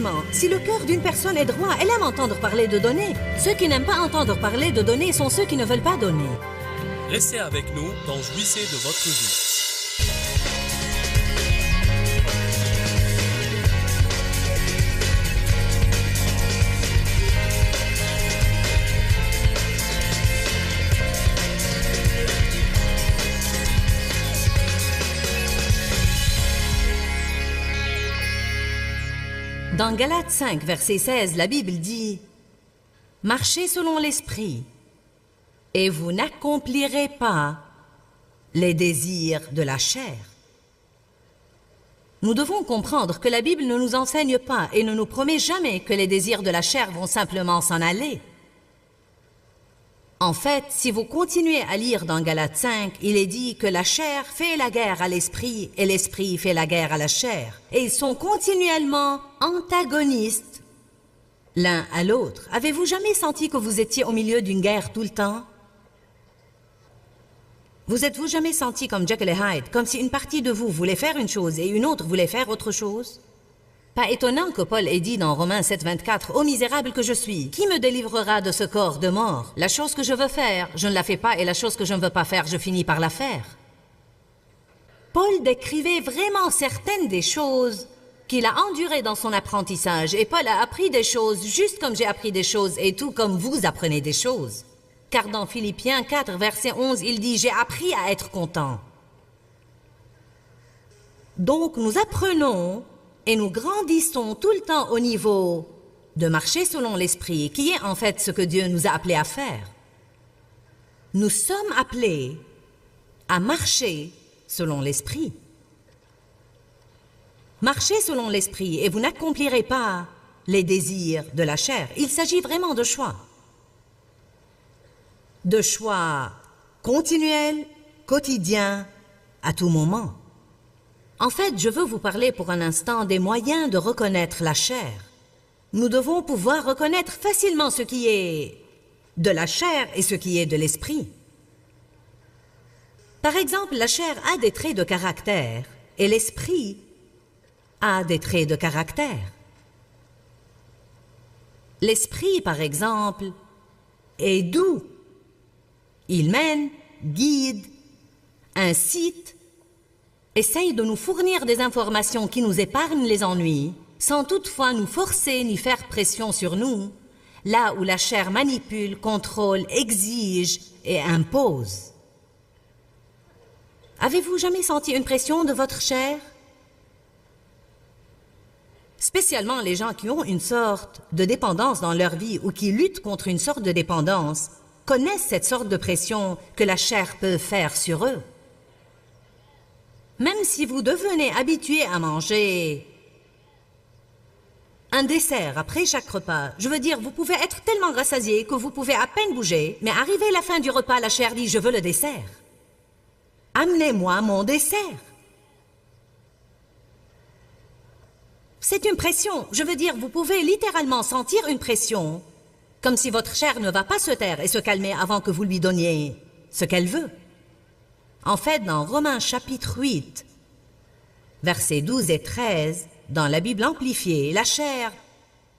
Justement, si le cœur d'une personne est droit, elle aime entendre parler de donner. Ceux qui n'aiment pas entendre parler de donner sont ceux qui ne veulent pas donner. Restez avec nous dans Jouissez de votre vie. Dans Galates 5, verset 16, la Bible dit « Marchez selon l'esprit, et vous n'accomplirez pas les désirs de la chair. » Nous devons comprendre que la Bible ne nous enseigne pas et ne nous promet jamais que les désirs de la chair vont simplement s'en aller. En fait, si vous continuez à lire dans Galates 5, il est dit que la chair fait la guerre à l'esprit et l'esprit fait la guerre à la chair. Et ils sont continuellement antagonistes l'un à l'autre. Avez-vous jamais senti que vous étiez au milieu d'une guerre tout le temps? Vous êtes-vous jamais senti comme Jekyll et Hyde, comme si une partie de vous voulait faire une chose et une autre voulait faire autre chose? Pas étonnant que Paul ait dit dans Romains 7, 24, « Ô misérable que je suis, qui me délivrera de ce corps de mort? La chose que je veux faire, je ne la fais pas, et la chose que je ne veux pas faire, je finis par la faire. » Paul décrivait vraiment certaines des choses qu'il a endurées dans son apprentissage, et Paul a appris des choses juste comme j'ai appris des choses, et tout comme vous apprenez des choses. Car dans Philippiens 4, verset 11, il dit « J'ai appris à être content. » Donc nous apprenons et nous grandissons tout le temps au niveau de marcher selon l'esprit, qui est en fait ce que Dieu nous a appelés à faire. Nous sommes appelés à marcher selon l'esprit. Marchez selon l'esprit et vous n'accomplirez pas les désirs de la chair. Il s'agit vraiment de choix. De choix continuels, quotidiens, à tout moment. En fait, je veux vous parler pour un instant des moyens de reconnaître la chair. Nous devons pouvoir reconnaître facilement ce qui est de la chair et ce qui est de l'esprit. Par exemple, la chair a des traits de caractère et l'esprit a des traits de caractère. L'esprit, par exemple, est doux. Il mène, guide, incite, essaye de nous fournir des informations qui nous épargnent les ennuis, sans toutefois nous forcer ni faire pression sur nous, là où la chair manipule, contrôle, exige et impose. Avez-vous jamais senti une pression de votre chair? Spécialement les gens qui ont une sorte de dépendance dans leur vie ou qui luttent contre une sorte de dépendance connaissent cette sorte de pression que la chair peut faire sur eux. Même si vous devenez habitué à manger un dessert après chaque repas, je veux dire, vous pouvez être tellement rassasié que vous pouvez à peine bouger, mais arrivé la fin du repas, la chair dit « Je veux le dessert. Amenez-moi mon dessert. » C'est une pression. Je veux dire, vous pouvez littéralement sentir une pression, comme si votre chair ne va pas se taire et se calmer avant que vous lui donniez ce qu'elle veut. En fait, dans Romains chapitre 8, versets 12 et 13, dans la Bible amplifiée, la chair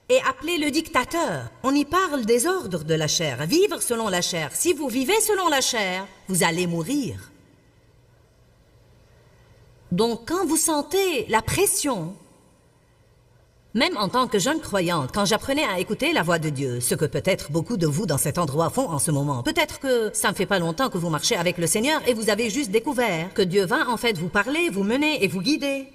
est appelée le dictateur. On y parle des ordres de la chair, vivre selon la chair. Si vous vivez selon la chair, vous allez mourir. Donc, quand vous sentez la pression, même en tant que jeune croyante, quand j'apprenais à écouter la voix de Dieu, ce que peut-être beaucoup de vous dans cet endroit font en ce moment, peut-être que ça ne fait pas longtemps que vous marchez avec le Seigneur et vous avez juste découvert que Dieu va en fait vous parler, vous mener et vous guider.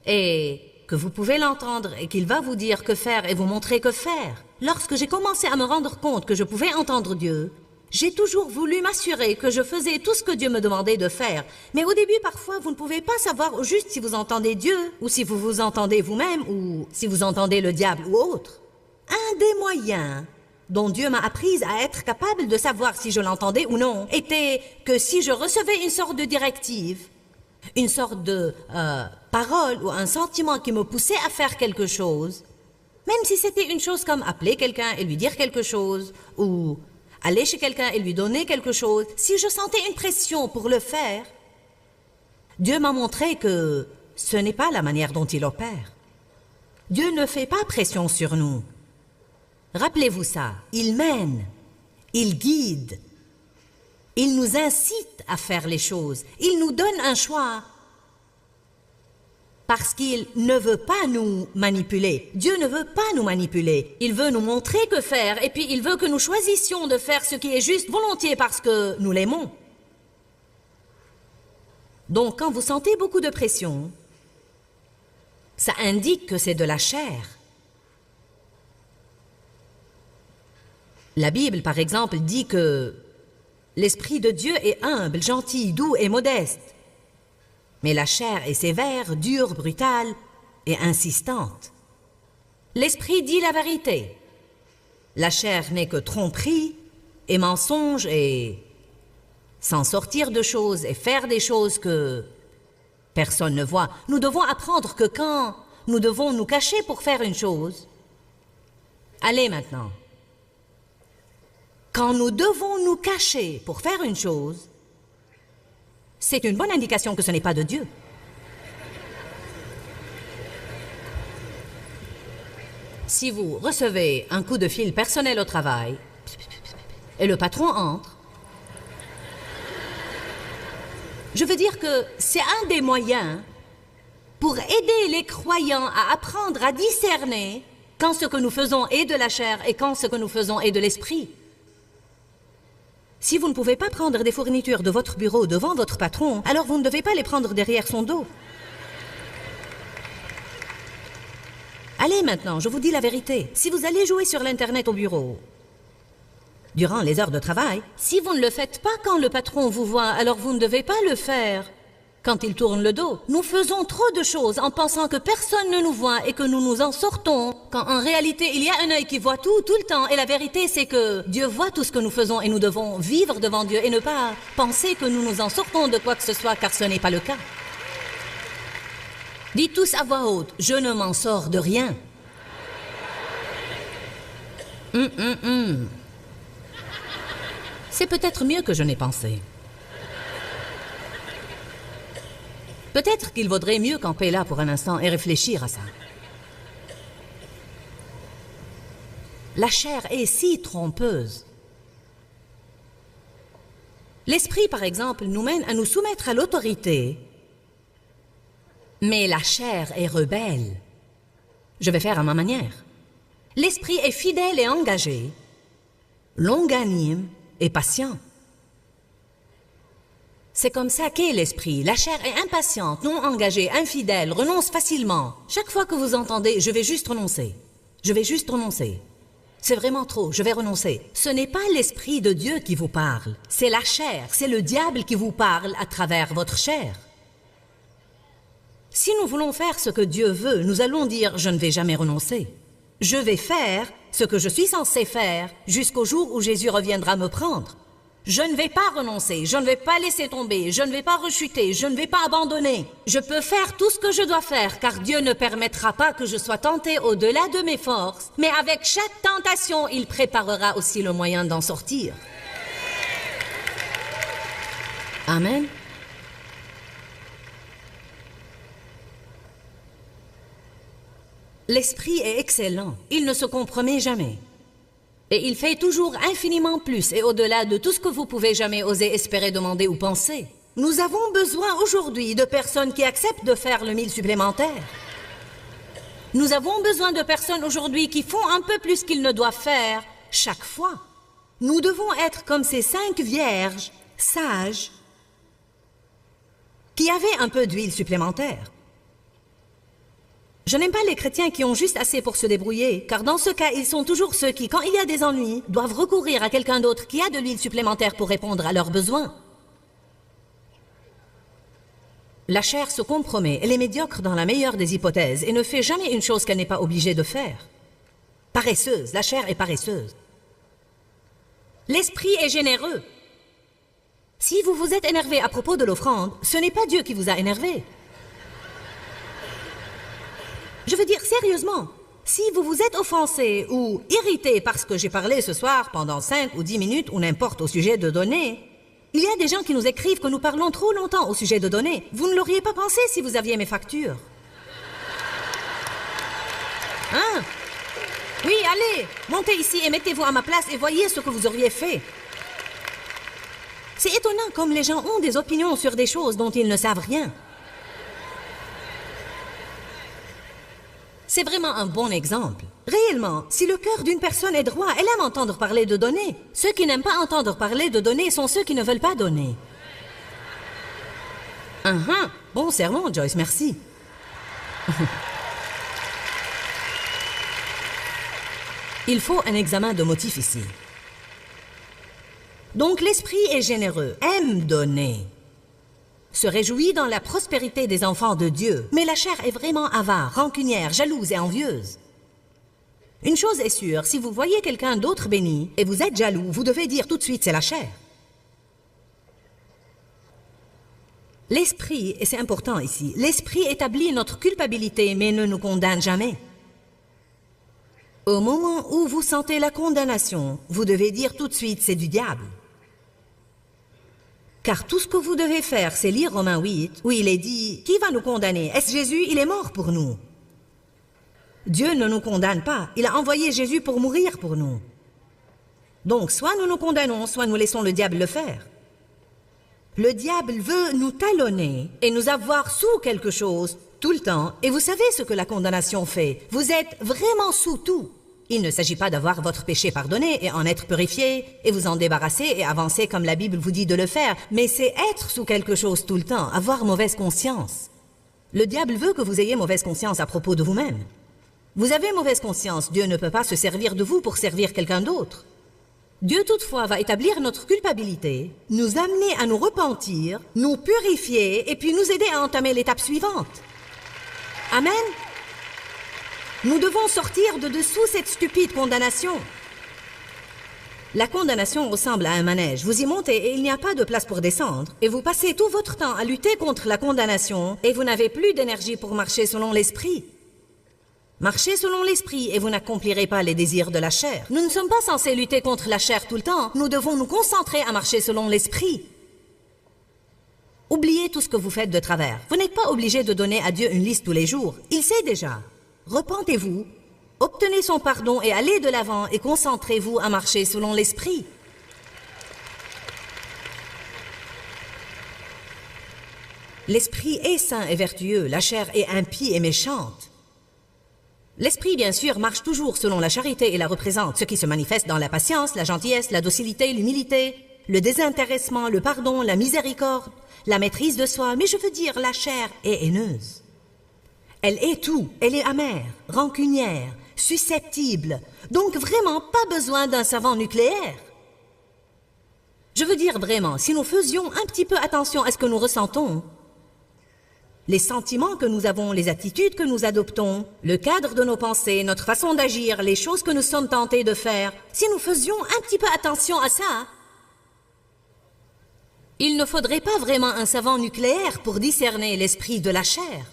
Et que vous pouvez l'entendre et qu'il va vous dire que faire et vous montrer que faire. Lorsque j'ai commencé à me rendre compte que je pouvais entendre Dieu, j'ai toujours voulu m'assurer que je faisais tout ce que Dieu me demandait de faire. Mais au début, parfois, vous ne pouvez pas savoir au juste si vous entendez Dieu, ou si vous vous entendez vous-même, ou si vous entendez le diable ou autre. Un des moyens dont Dieu m'a apprise à être capable de savoir si je l'entendais ou non était que si je recevais une sorte de directive, une sorte de parole ou un sentiment qui me poussait à faire quelque chose, même si c'était une chose comme appeler quelqu'un et lui dire quelque chose, ou aller chez quelqu'un et lui donner quelque chose, si je sentais une pression pour le faire, Dieu m'a montré que ce n'est pas la manière dont il opère. Dieu ne fait pas pression sur nous. Rappelez-vous ça, il mène, il guide, il nous incite à faire les choses, il nous donne un choix. Parce qu'il ne veut pas nous manipuler. Dieu ne veut pas nous manipuler. Il veut nous montrer que faire et puis il veut que nous choisissions de faire ce qui est juste volontiers parce que nous l'aimons. Donc quand vous sentez beaucoup de pression, ça indique que c'est de la chair. La Bible, par exemple, dit que l'Esprit de Dieu est humble, gentil, doux et modeste. Mais la chair est sévère, dure, brutale et insistante. L'Esprit dit la vérité. La chair n'est que tromperie et mensonge et s'en sortir de choses et faire des choses que personne ne voit. Nous devons apprendre que quand nous devons nous cacher pour faire une chose, allez maintenant. Quand nous devons nous cacher pour faire une chose, c'est une bonne indication que ce n'est pas de Dieu. Si vous recevez un coup de fil personnel au travail et le patron entre, je veux dire que c'est un des moyens pour aider les croyants à apprendre à discerner quand ce que nous faisons est de la chair et quand ce que nous faisons est de l'esprit. Si vous ne pouvez pas prendre des fournitures de votre bureau devant votre patron, alors vous ne devez pas les prendre derrière son dos. Allez maintenant, je vous dis la vérité. Si vous allez jouer sur l'Internet au bureau, durant les heures de travail, si vous ne le faites pas quand le patron vous voit, alors vous ne devez pas le faire quand il tourne le dos. Nous faisons trop de choses en pensant que personne ne nous voit et que nous nous en sortons, quand en réalité il y a un œil qui voit tout le temps. Et la vérité c'est que Dieu voit tout ce que nous faisons et nous devons vivre devant Dieu et ne pas penser que nous nous en sortons de quoi que ce soit, car ce n'est pas le cas. Dites tous à voix haute, je ne m'en sors de rien. C'est peut-être mieux que je n'ai pensé. Peut-être qu'il vaudrait mieux camper là pour un instant et réfléchir à ça. La chair est si trompeuse. L'esprit, par exemple, nous mène à nous soumettre à l'autorité, mais la chair est rebelle. Je vais faire à ma manière. L'esprit est fidèle et engagé, longanime et patient. C'est comme ça qu'est l'esprit. La chair est impatiente, non engagée, infidèle, renonce facilement. Chaque fois que vous entendez « je vais juste renoncer »,« je vais juste renoncer », c'est vraiment trop, je vais renoncer. Ce n'est pas l'esprit de Dieu qui vous parle, c'est la chair, c'est le diable qui vous parle à travers votre chair. Si nous voulons faire ce que Dieu veut, nous allons dire « je ne vais jamais renoncer ». Je vais faire ce que je suis censé faire jusqu'au jour où Jésus reviendra me prendre. Je ne vais pas renoncer, je ne vais pas laisser tomber, je ne vais pas rechuter, je ne vais pas abandonner. Je peux faire tout ce que je dois faire, car Dieu ne permettra pas que je sois tenté au-delà de mes forces. Mais avec chaque tentation, il préparera aussi le moyen d'en sortir. Amen. L'esprit est excellent, il ne se compromet jamais. Et il fait toujours infiniment plus et au-delà de tout ce que vous pouvez jamais oser espérer, demander ou penser. Nous avons besoin aujourd'hui de personnes qui acceptent de faire le 1000 supplémentaire. Nous avons besoin de personnes aujourd'hui qui font un peu plus qu'ils ne doivent faire chaque fois. Nous devons être comme ces 5 vierges sages qui avaient un peu d'huile supplémentaire. Je n'aime pas les chrétiens qui ont juste assez pour se débrouiller, car dans ce cas, ils sont toujours ceux qui, quand il y a des ennuis, doivent recourir à quelqu'un d'autre qui a de l'huile supplémentaire pour répondre à leurs besoins. La chair se compromet, elle est médiocre dans la meilleure des hypothèses et ne fait jamais une chose qu'elle n'est pas obligée de faire. Paresseuse, la chair est paresseuse. L'esprit est généreux. Si vous vous êtes énervé à propos de l'offrande, ce n'est pas Dieu qui vous a énervé. Je veux dire, sérieusement, si vous vous êtes offensé ou irrité parce que j'ai parlé ce soir pendant 5 ou 10 minutes ou n'importe au sujet de données, il y a des gens qui nous écrivent que nous parlons trop longtemps au sujet de données. Vous ne l'auriez pas pensé si vous aviez mes factures. Hein? Oui, allez, montez ici et mettez-vous à ma place et voyez ce que vous auriez fait. C'est étonnant comme les gens ont des opinions sur des choses dont ils ne savent rien. C'est vraiment un bon exemple. Réellement, si le cœur d'une personne est droit, elle aime entendre parler de donner. Ceux qui n'aiment pas entendre parler de donner sont ceux qui ne veulent pas donner. Bon sermon, Joyce, merci. Il faut un examen de motif ici. Donc l'esprit est généreux, aime donner, se réjouit dans la prospérité des enfants de Dieu. Mais la chair est vraiment avare, rancunière, jalouse et envieuse. Une chose est sûre, si vous voyez quelqu'un d'autre béni et vous êtes jaloux, vous devez dire tout de suite c'est la chair. L'esprit, et c'est important ici, l'esprit établit notre culpabilité mais ne nous condamne jamais. Au moment où vous sentez la condamnation, vous devez dire tout de suite c'est du diable. Car tout ce que vous devez faire, c'est lire Romains 8, où il est dit « Qui va nous condamner? Est-ce Jésus? Il est mort pour nous. » Dieu ne nous condamne pas. Il a envoyé Jésus pour mourir pour nous. Donc, soit nous nous condamnons, soit nous laissons le diable le faire. Le diable veut nous talonner et nous avoir sous quelque chose tout le temps. Et vous savez ce que la condamnation fait. Vous êtes vraiment sous tout. Il ne s'agit pas d'avoir votre péché pardonné et en être purifié et vous en débarrasser et avancer comme la Bible vous dit de le faire, mais c'est être sous quelque chose tout le temps, avoir mauvaise conscience. Le diable veut que vous ayez mauvaise conscience à propos de vous-même. Vous avez mauvaise conscience, Dieu ne peut pas se servir de vous pour servir quelqu'un d'autre. Dieu toutefois va établir notre culpabilité, nous amener à nous repentir, nous purifier et puis nous aider à entamer l'étape suivante. Amen. Nous devons sortir de dessous cette stupide condamnation. La condamnation ressemble à un manège. Vous y montez et il n'y a pas de place pour descendre. Et vous passez tout votre temps à lutter contre la condamnation et vous n'avez plus d'énergie pour marcher selon l'esprit. Marchez selon l'esprit et vous n'accomplirez pas les désirs de la chair. Nous ne sommes pas censés lutter contre la chair tout le temps. Nous devons nous concentrer à marcher selon l'esprit. Oubliez tout ce que vous faites de travers. Vous n'êtes pas obligé de donner à Dieu une liste tous les jours. Il sait déjà. Repentez-vous, obtenez son pardon et allez de l'avant et concentrez-vous à marcher selon l'esprit. L'esprit est saint et vertueux, la chair est impie et méchante. L'esprit, bien sûr, marche toujours selon la charité et la représente, ce qui se manifeste dans la patience, la gentillesse, la docilité, l'humilité, le désintéressement, le pardon, la miséricorde, la maîtrise de soi. Mais je veux dire, la chair est haineuse. Elle est tout, elle est amère, rancunière, susceptible, donc vraiment pas besoin d'un savant nucléaire. Je veux dire vraiment, si nous faisions un petit peu attention à ce que nous ressentons, les sentiments que nous avons, les attitudes que nous adoptons, le cadre de nos pensées, notre façon d'agir, les choses que nous sommes tentés de faire, si nous faisions un petit peu attention à ça, il ne faudrait pas vraiment un savant nucléaire pour discerner l'esprit de la chair.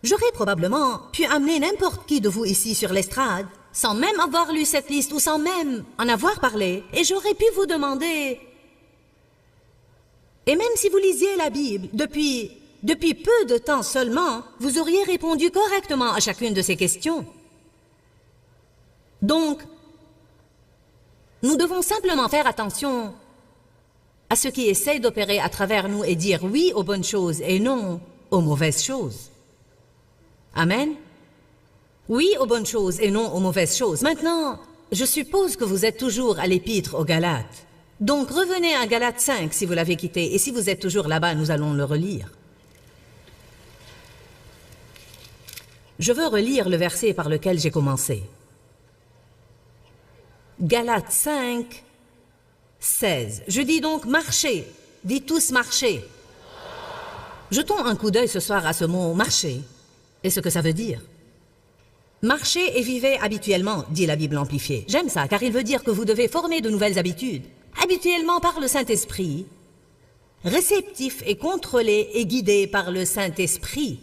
J'aurais probablement pu amener n'importe qui de vous ici sur l'estrade, sans même avoir lu cette liste ou sans même en avoir parlé, et j'aurais pu vous demander... Et même si vous lisiez la Bible depuis peu de temps seulement, vous auriez répondu correctement à chacune de ces questions. Donc, nous devons simplement faire attention à ce qui essaie d'opérer à travers nous et dire oui aux bonnes choses et non aux mauvaises choses. Amen. Oui aux bonnes choses et non aux mauvaises choses. Maintenant, je suppose que vous êtes toujours à l'épître aux Galates. Donc revenez à Galates 5 si vous l'avez quitté. Et si vous êtes toujours là-bas, nous allons le relire. Je veux relire le verset par lequel j'ai commencé. Galates 5, 16. Je dis donc marchez. Dites tous marchez. Jetons un coup d'œil ce soir à ce mot marcher. Et ce que ça veut dire. Marchez et vivez habituellement, dit la Bible amplifiée. J'aime ça, car il veut dire que vous devez former de nouvelles habitudes. Habituellement par le Saint-Esprit. Réceptif et contrôlé et guidé par le Saint-Esprit.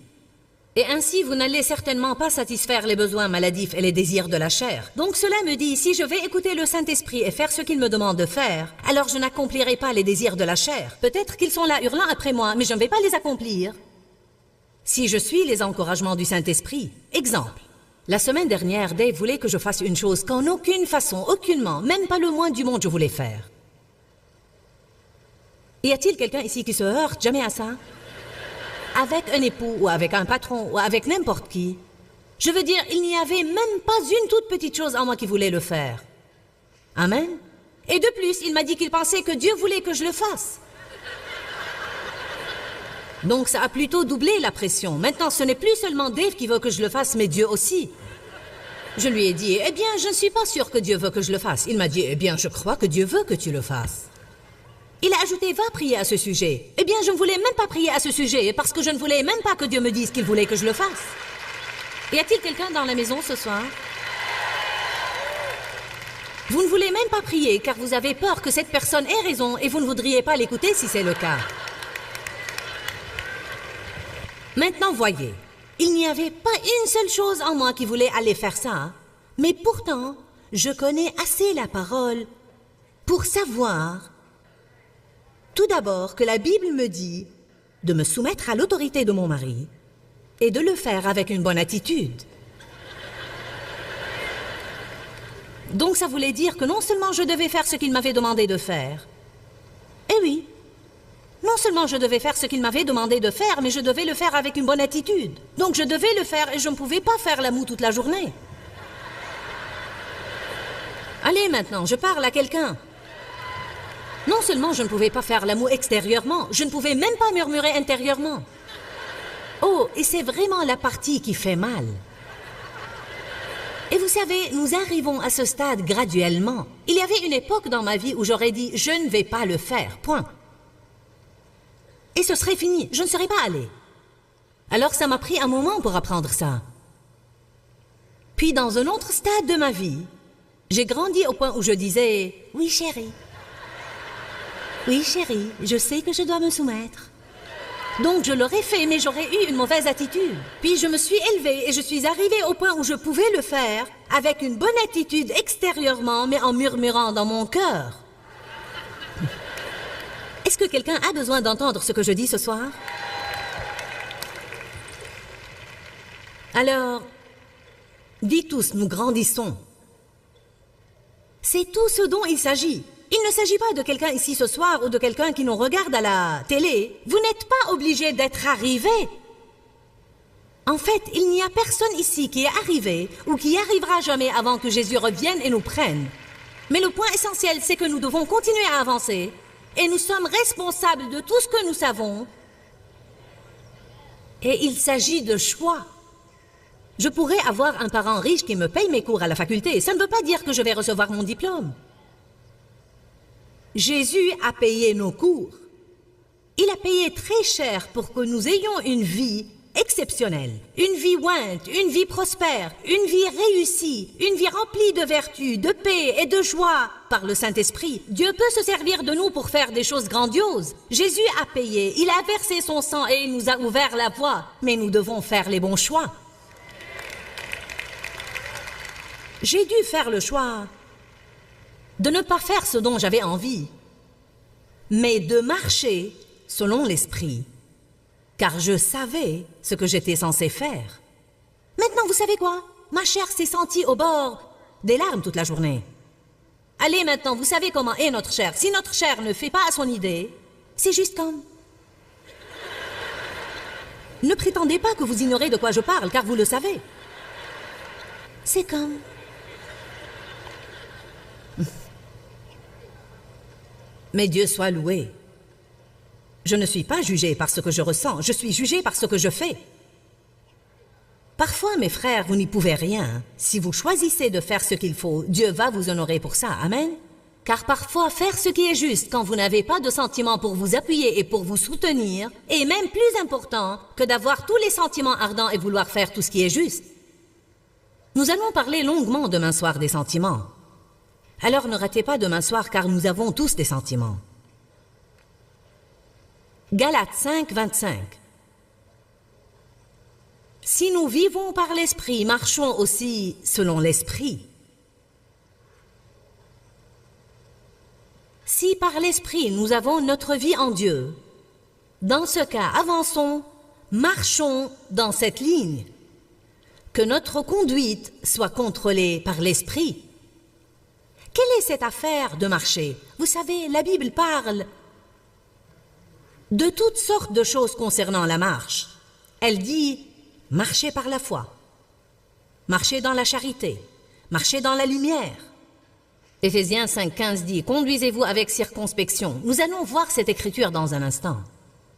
Et ainsi, vous n'allez certainement pas satisfaire les besoins maladifs et les désirs de la chair. Donc cela me dit, si je vais écouter le Saint-Esprit et faire ce qu'il me demande de faire, alors je n'accomplirai pas les désirs de la chair. Peut-être qu'ils sont là hurlant après moi, mais je ne vais pas les accomplir. Si je suis les encouragements du Saint-Esprit, exemple, la semaine dernière, Dave voulait que je fasse une chose qu'en aucune façon, aucunement, même pas le moins du monde je voulais faire. Y a-t-il quelqu'un ici qui se heurte jamais à ça? Avec un époux, ou avec un patron, ou avec n'importe qui. Je veux dire, il n'y avait même pas une toute petite chose en moi qui voulait le faire. Amen. Et de plus, il m'a dit qu'il pensait que Dieu voulait que je le fasse. Donc ça a plutôt doublé la pression. Maintenant, ce n'est plus seulement Dave qui veut que je le fasse, mais Dieu aussi. Je lui ai dit, eh bien, je ne suis pas sûre que Dieu veut que je le fasse. Il m'a dit, eh bien, je crois que Dieu veut que tu le fasses. Il a ajouté, va prier à ce sujet. Eh bien, je ne voulais même pas prier à ce sujet, parce que je ne voulais même pas que Dieu me dise qu'il voulait que je le fasse. Y a-t-il quelqu'un dans la maison ce soir? Vous ne voulez même pas prier, car vous avez peur que cette personne ait raison, et vous ne voudriez pas l'écouter si c'est le cas. Maintenant, voyez, il n'y avait pas une seule chose en moi qui voulait aller faire ça, mais pourtant, je connais assez la parole pour savoir, tout d'abord, que la Bible me dit de me soumettre à l'autorité de mon mari et de le faire avec une bonne attitude. Donc ça voulait dire que non seulement je devais faire ce qu'il m'avait demandé de faire, eh oui, non seulement je devais faire ce qu'il m'avait demandé de faire, mais je devais le faire avec une bonne attitude. Donc je devais le faire et je ne pouvais pas faire la moue toute la journée. Allez maintenant, je parle à quelqu'un. Non seulement je ne pouvais pas faire la moue extérieurement, je ne pouvais même pas murmurer intérieurement. Oh, et c'est vraiment la partie qui fait mal. Et vous savez, nous arrivons à ce stade graduellement. Il y avait une époque dans ma vie où j'aurais dit « je ne vais pas le faire », point. Et ce serait fini, je ne serais pas allée. Alors ça m'a pris un moment pour apprendre ça. Puis dans un autre stade de ma vie, j'ai grandi au point où je disais « oui chérie, oui chérie, je sais que je dois me soumettre ». Donc je l'aurais fait, mais j'aurais eu une mauvaise attitude. Puis je me suis élevée et je suis arrivée au point où je pouvais le faire avec une bonne attitude extérieurement, mais en murmurant dans mon cœur. Est-ce que quelqu'un a besoin d'entendre ce que je dis ce soir? Alors, dites tous, nous grandissons. C'est tout ce dont il s'agit. Il ne s'agit pas de quelqu'un ici ce soir ou de quelqu'un qui nous regarde à la télé. Vous n'êtes pas obligé d'être arrivé. En fait, il n'y a personne ici qui est arrivé ou qui arrivera jamais avant que Jésus revienne et nous prenne. Mais le point essentiel, c'est que nous devons continuer à avancer et nous sommes responsables de tout ce que nous savons. Et il s'agit de choix. Je pourrais avoir un parent riche qui me paye mes cours à la faculté. Ça ne veut pas dire que je vais recevoir mon diplôme. Jésus a payé nos cours. Il a payé très cher pour que nous ayons une vie exceptionnelle, une vie ointe, une vie prospère, une vie réussie, une vie remplie de vertu, de paix et de joie par le Saint-Esprit. Dieu peut se servir de nous pour faire des choses grandioses. Jésus a payé, il a versé son sang et il nous a ouvert la voie, mais nous devons faire les bons choix. J'ai dû faire le choix de ne pas faire ce dont j'avais envie, mais de marcher selon l'Esprit, car je savais ce que j'étais censé faire. Maintenant, vous savez quoi? Ma chair s'est sentie au bord des larmes toute la journée. Allez maintenant, vous savez comment est notre chair. Si notre chair ne fait pas à son idée, c'est juste comme... Ne prétendez pas que vous ignorez de quoi je parle, car vous le savez. C'est comme... Mais Dieu soit loué. Je ne suis pas jugé par ce que je ressens, je suis jugé par ce que je fais. Parfois, mes frères, vous n'y pouvez rien. Si vous choisissez de faire ce qu'il faut, Dieu va vous honorer pour ça. Amen. Car parfois, faire ce qui est juste quand vous n'avez pas de sentiments pour vous appuyer et pour vous soutenir est même plus important que d'avoir tous les sentiments ardents et vouloir faire tout ce qui est juste. Nous allons parler longuement demain soir des sentiments. Alors ne ratez pas demain soir car nous avons tous des sentiments. Galates 5, 25. Si nous vivons par l'Esprit, marchons aussi selon l'Esprit. Si par l'Esprit nous avons notre vie en Dieu, dans ce cas, avançons Marchons dans cette ligne. Que notre conduite soit contrôlée par l'Esprit. Quelle est cette affaire de marcher? Vous savez, la Bible parle de toutes sortes de choses concernant la marche. Elle dit « marchez par la foi »,« marchez dans la charité »,« marchez dans la lumière ». Éphésiens 5,15 dit « conduisez-vous avec circonspection ». Nous allons voir cette écriture dans un instant.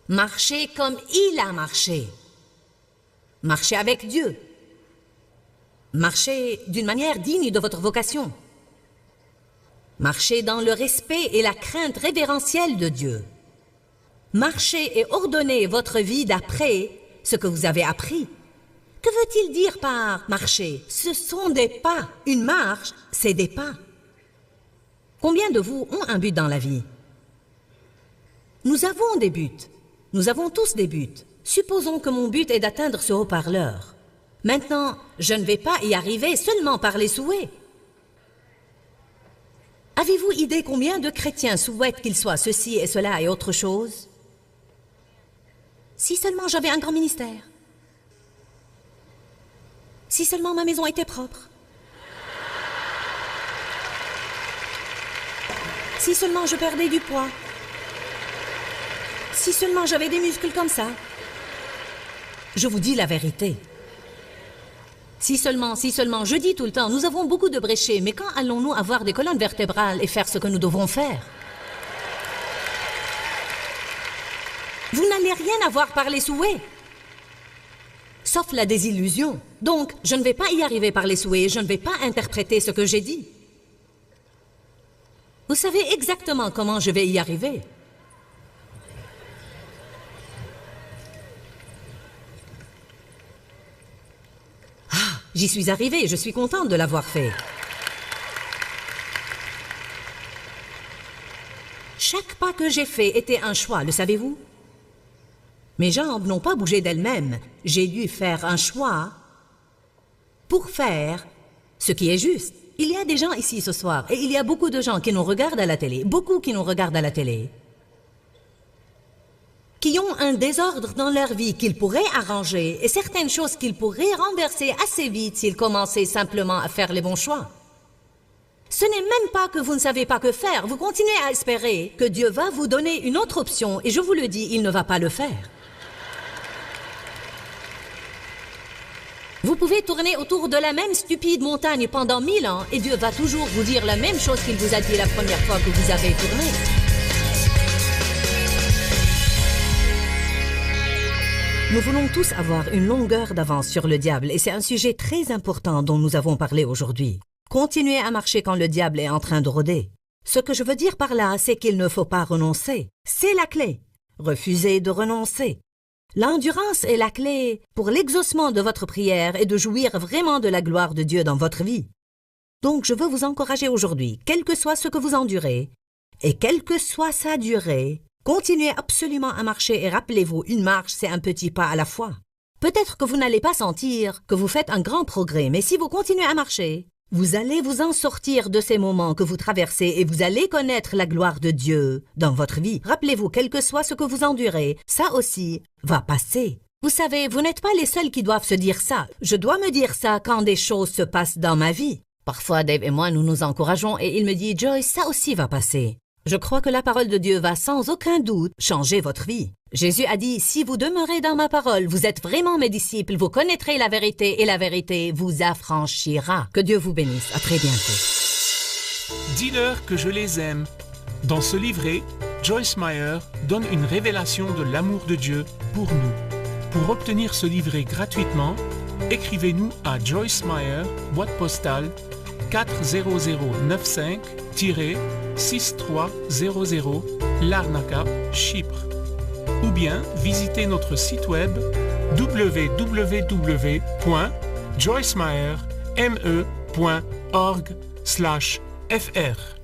Marchez comme il a marché. Marchez avec Dieu. Marchez d'une manière digne de votre vocation. Marchez dans le respect et la crainte révérentielle de Dieu. Marchez et ordonnez votre vie d'après ce que vous avez appris. Que veut-il dire par marcher? Ce sont des pas. Une marche, c'est des pas. Combien de vous ont un but dans la vie? Nous avons des buts. Nous avons tous des buts. Supposons que mon but est d'atteindre ce haut-parleur. Maintenant, je ne vais pas y arriver seulement par les souhaits. Avez-vous idée combien de chrétiens souhaitent qu'il soit ceci et cela et autre chose? Si seulement j'avais un grand ministère. Si seulement ma maison était propre. Si seulement je perdais du poids. Si seulement j'avais des muscles comme ça. Je vous dis la vérité. Si seulement, je dis tout le temps, nous avons beaucoup de bréchés, mais quand allons-nous avoir des colonnes vertébrales et faire ce que nous devons faire? Vous n'allez rien avoir par les souhaits. Sauf la désillusion. Donc, je ne vais pas y arriver par les souhaits, je ne vais pas interpréter ce que j'ai dit. Vous savez exactement comment je vais y arriver. J'y suis arrivée, je suis contente de l'avoir fait. Chaque pas que j'ai fait était un choix, le savez-vous? Mes jambes n'ont pas bougé d'elles-mêmes. J'ai dû faire un choix pour faire ce qui est juste. Il y a des gens ici ce soir, et il y a beaucoup de gens qui nous regardent à la télé, qui ont un désordre dans leur vie qu'ils pourraient arranger et certaines choses qu'ils pourraient renverser assez vite s'ils commençaient simplement à faire les bons choix. Ce n'est même pas que vous ne savez pas que faire, vous continuez à espérer que Dieu va vous donner une autre option et je vous le dis, il ne va pas le faire. Vous pouvez tourner autour de la même stupide montagne pendant 1000 ans et Dieu va toujours vous dire la même chose qu'il vous a dit la première fois que vous avez tourné. Nous voulons tous avoir une longueur d'avance sur le diable et c'est un sujet très important dont nous avons parlé aujourd'hui. Continuez à marcher quand le diable est en train de rôder. Ce que je veux dire par là, c'est qu'il ne faut pas renoncer. C'est la clé. Refusez de renoncer. L'endurance est la clé pour l'exaucement de votre prière et de jouir vraiment de la gloire de Dieu dans votre vie. Donc je veux vous encourager aujourd'hui, quel que soit ce que vous endurez, et quelle que soit sa durée, continuez absolument à marcher et rappelez-vous, une marche, c'est un petit pas à la fois. Peut-être que vous n'allez pas sentir que vous faites un grand progrès, mais si vous continuez à marcher, vous allez vous en sortir de ces moments que vous traversez et vous allez connaître la gloire de Dieu dans votre vie. Rappelez-vous, quel que soit ce que vous endurez, ça aussi va passer. Vous savez, vous n'êtes pas les seuls qui doivent se dire ça. Je dois me dire ça quand des choses se passent dans ma vie. Parfois, Dave et moi, nous nous encourageons et il me dit « Joyce, ça aussi va passer ». Je crois que la parole de Dieu va sans aucun doute changer votre vie. Jésus a dit, si vous demeurez dans ma parole, vous êtes vraiment mes disciples, vous connaîtrez la vérité et la vérité vous affranchira. Que Dieu vous bénisse. À très bientôt. Dis-leur que je les aime. Dans ce livret, Joyce Meyer donne une révélation de l'amour de Dieu pour nous. Pour obtenir ce livret gratuitement, écrivez-nous à Joyce Meyer, boîte postale 40095-6300 Larnaca, Chypre. Ou bien visitez notre site web www.joycemeyer.org/fr.